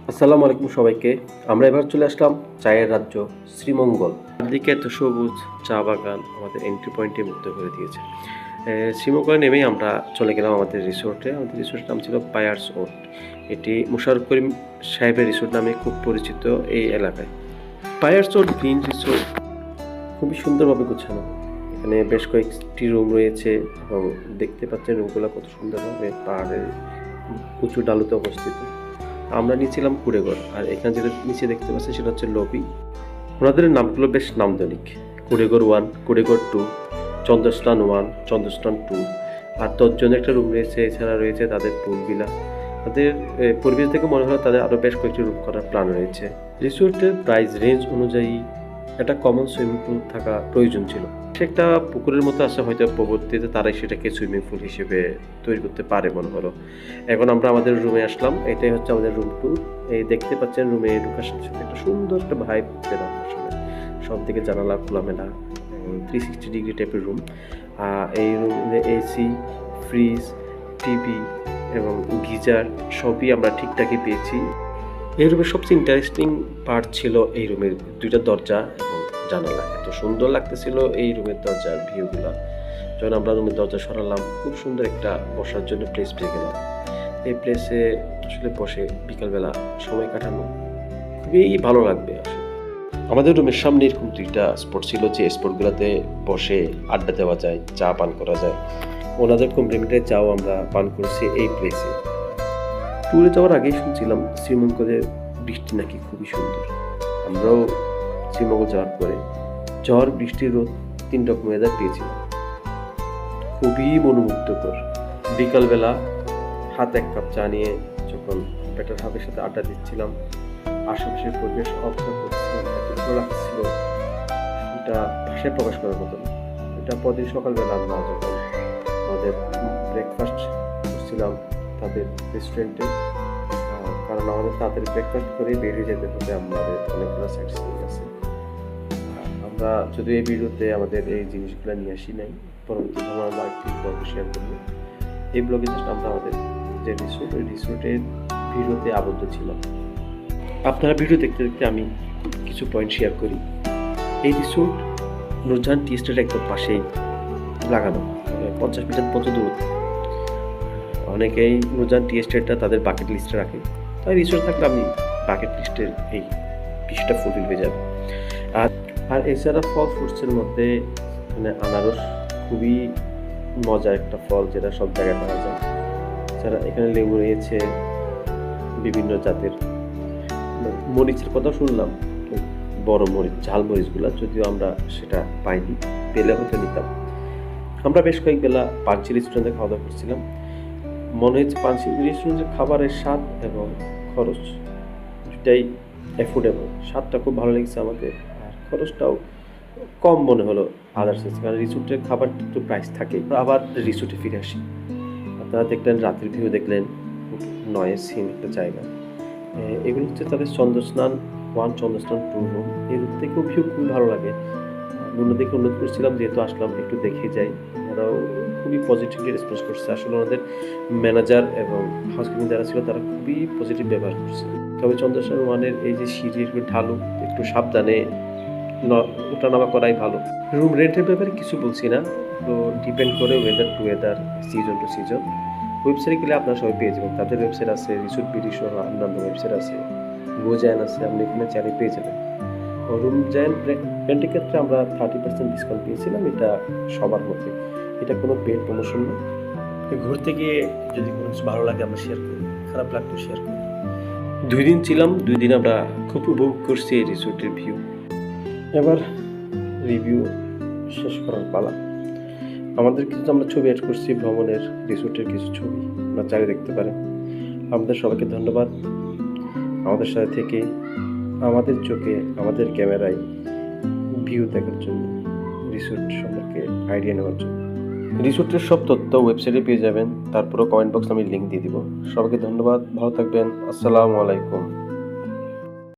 আসসালামু আলাইকুম সবাইকে। আমরা এবার চলে আসলাম চায়ের রাজ্য শ্রীমঙ্গল। চারদিকে এত সবুজ চা বাগান আমাদের এন্ট্রি পয়েন্টে মুগ্ধ করে দিয়েছে। শ্রীমঙ্গলে নেমেই আমরা চলে গেলাম আমাদের রিসোর্টে। আমাদের রিসোর্টের নাম ছিল পায়ার্স ওট। এটি মোশাররফ করিম সাহেবের রিসোর্ট নামে খুব পরিচিত এই এলাকায়। পায়ার্স ওট গ্রিন রিসোর্ট খুবই সুন্দরভাবে গোছানো। এখানে বেশ কয়েকটি রুম রয়েছে এবং দেখতে পাচ্ছেন রুমগুলো কত সুন্দরভাবে পাহাড়ের উঁচু ডালুতে অবস্থিত। আমরা নিয়েছিলাম কুড়েঘর, আর এখানে যেটা নিচে দেখতে পাচ্ছেন সেটা হচ্ছে লবি। ওনাদের নামগুলো বেশ নান্দনিক। কুড়েঘর 1, কুড়েঘর 2, চন্দ্রস্থান 1, চন্দ্রস্থান 2, আর 10 জনের একটা রুম রয়েছে। এছাড়া রয়েছে তাদের পুল ভিলা। তাদের পরিবেশ থেকে মনে হয় তাদের আরও বেশ কয়েকটি রুম করার প্ল্যান রয়েছে। রিসোর্টের প্রাইস রেঞ্জ অনুযায়ী একটা কমন সুইমিং পুল থাকা প্রয়োজন ছিল। সে একটা পুকুরের মতো আছে, হয়তো পরবর্তীতে তারাই সেটাকে সুইমিং পুল হিসেবে তৈরি করতে পারে মনে হলো। এখন আমরা আমাদের রুমে আসলাম। এটাই হচ্ছে আমাদের রুম ট্যুর। এই দেখতে পাচ্ছেন রুমে ঢোকার সাথে সাথে একটা সুন্দর একটা ভাইব পেলাম আসলে। সব দিকে জানালা খোলামেলা, 360 ডিগ্রি টাইপের রুম। এই রুমে এসি, ফ্রিজ, টিভি এবং গিজার সবই আমরা ঠিকঠাকই পেয়েছি। এই রুমের সবচেয়ে ইন্টারেস্টিং পার্ট ছিল এই রুমের 2টা দরজা এবং জানালা। এত সুন্দর লাগতেছিল এই রুমের দরজার ভিউগুলা। যখন আমরা রুমের দরজা সরালাম, খুব সুন্দর একটা বসার জন্য প্লেস পেয়ে গেলাম। এই প্লেসে আসলে বসে বিকালবেলা সময় কাটানো খুবই ভালো লাগবে আসলে। আমাদের রুমের সামনে এরকম 2টা স্পট ছিল, যে স্পটগুলোতে বসে আড্ডা দেওয়া যায়, চা পান করা যায়। ওনাদের কমপ্লিমেন্টারি চাও আমরা পান করছি এই প্লেসে। ট্যুরে যাওয়ার আগেই শুনছিলাম শ্রীমঙ্গলের বৃষ্টি নাকি খুবই সুন্দর। আমরাও শ্রীমঙ্গল যাওয়ার পরে ঝড়, বৃষ্টি, রোদ 3 রকম ওয়েদার পেয়েছিলাম। খুবই মনোমুগ্ধকর। বিকালবেলা হাতে 1 কাপ চা নিয়ে যখন বেটার হাফের সাথে আড্ডা দিচ্ছিলাম, আশেপাশের পরিবেশ অবজার্ভ করছিলাম, এত ভালো লাগছিল এটা ভাষায় প্রকাশ করার মতো না। এটা পরদিন সকালবেলা আমরা যখন আমাদের ব্রেকফাস্ট করছিলাম তাদের রেস্টুরেন্টে, কারণ আমাদের তাড়াতাড়ি ব্রেকফাস্ট করে বেরিয়ে যেতে হবে, আমাদের অনেকগুলো সাইট সিইং আছে। আমরা যদি এই ভিডিওতে আমাদের এই জিনিসগুলো নিয়ে আসি নাই, পরবর্তী সময় আমরা একটি ব্লগ শেয়ার করবো। এই ব্লগে জাস্ট আমরা আমাদের যে রিসোর্ট, ওই রিসোর্টের ভিডিওতে আবদ্ধ ছিলাম। আপনারা ভিডিও দেখতে দেখতে আমি কিছু পয়েন্ট শেয়ার করি। এই রিসোর্ট নূরজাহান টি এস্টেটের একদম পাশেই লাগানো, 50 মিটার পর্যন্ত দূর। অনেকেই নূরজাহান টি এস্টেটটা তাদের বাকেট লিস্টে রাখে, তাই রিসোর্ট থাকলে আমি বাকেট লিস্টের এই বিষয়টা ফুলফিল হয়ে যাবে। আর এছাড়া ফল ফ্রুটসের মধ্যে মানে আনারস খুবই মজার একটা ফল, যেটা সব জায়গায় পাওয়া যায়। এছাড়া এখানে লেবু রয়েছে বিভিন্ন জাতের। মরিচের কথা শুনলাম, বড় মরিচ, ঝাল মরিচগুলো, যদিও আমরা সেটা পাইনি, পেলে হয়তো নিতাম। আমরা বেশ কয়েক বেলা পাঞ্চি রেস্টুরেন্টে খাওয়া দাওয়া করছিলাম। মনে হচ্ছে পাঞ্চি রেস্টুরেন্টের খাবারের স্বাদ এবং খরচ দুটাই অ্যাফোর্ডেবল। স্বাদটা খুব ভালো লেগেছে আমাদের, আর খরচটাও কম মনে হলো আদার্স, কারণ রিসোর্টের খাবার একটু প্রাইস থাকে। আবার রিসোর্টে ফিরে আসি। আপনারা দেখলেন রাতের ভিউ, দেখলেন খুব নয়েসহীন একটা জায়গা। এগুলো হচ্ছে তাদের চন্দ্রস্নান 1, চন্দ্রস্নান 2 রুম। এই রুম থেকেও ভিউ খুব ভালো লাগে। অন্যদিকে অনুরোধ করছিলাম, যেহেতু আসলাম একটু দেখে যাই। ওনারাও খুবই পজিটিভলি রেসপন্স করছে। আসলে ওনাদের ম্যানেজার এবং হাউসকিপিং যারা ছিল তারা খুবই পজিটিভ ব্যবহার করছে। তবে চন্দ্রস্নান 1-এর এই যে সিঁড়ি একটু ঢালু, একটু সাবধানে ওঠানামা করাই ভালো। রুম রেন্টের ব্যাপারে কিছু বলছি না, তো ডিপেন্ড করে weather to weather, season to season. ওয়েবসাইটে গেলে আপনারা সবাই পেয়ে যাবেন। তাদের ওয়েবসাইট আছে, রিসোর্ট বিডি সহ অন্যান্য ওয়েবসাইট আছে, গোজায়ন আছে, আপনি এখানে চাইলে পেয়ে যাবেন। রুম জায়ন রেন্টের ক্ষেত্রে আমরা 30% ডিসকাউন্ট পেয়েছিলাম। এটা সবার মধ্যে, এটা কোনো পেড প্রমোশন না। ঘুরতে গিয়ে যদি কোনো কিছু ভালো লাগে আমরা শেয়ার করি, খারাপ লাগলেও শেয়ার করি। 2 দিন ছিলাম, 2 দিন আমরা খুব উপভোগ করছি এই রিসোর্টের ভিউ। এবার রিভিউ শেষ করার পালা। আমাদের কিছু আমরা ছবি অ্যাড করছি ভ্রমণের, রিসোর্টের কিছু ছবি আপনারা চাইলে দেখতে পারেন। আমাদের সবাইকে ধন্যবাদ আমাদের সাথে থেকে, আমাদের চোখে, আমাদের ক্যামেরায় ভিউ দেখার জন্য, রিসোর্ট সম্পর্কে আইডিয়া নেওয়ার জন্য। রিসোর্টের সব তথ্য ওয়েবসাইটে পেয়ে যাবেন, তারপরও কমেন্ট বক্সে আমি লিঙ্ক দিয়ে দিব। সবাইকে ধন্যবাদ, ভালো থাকবেন, আসসালামু আলাইকুম।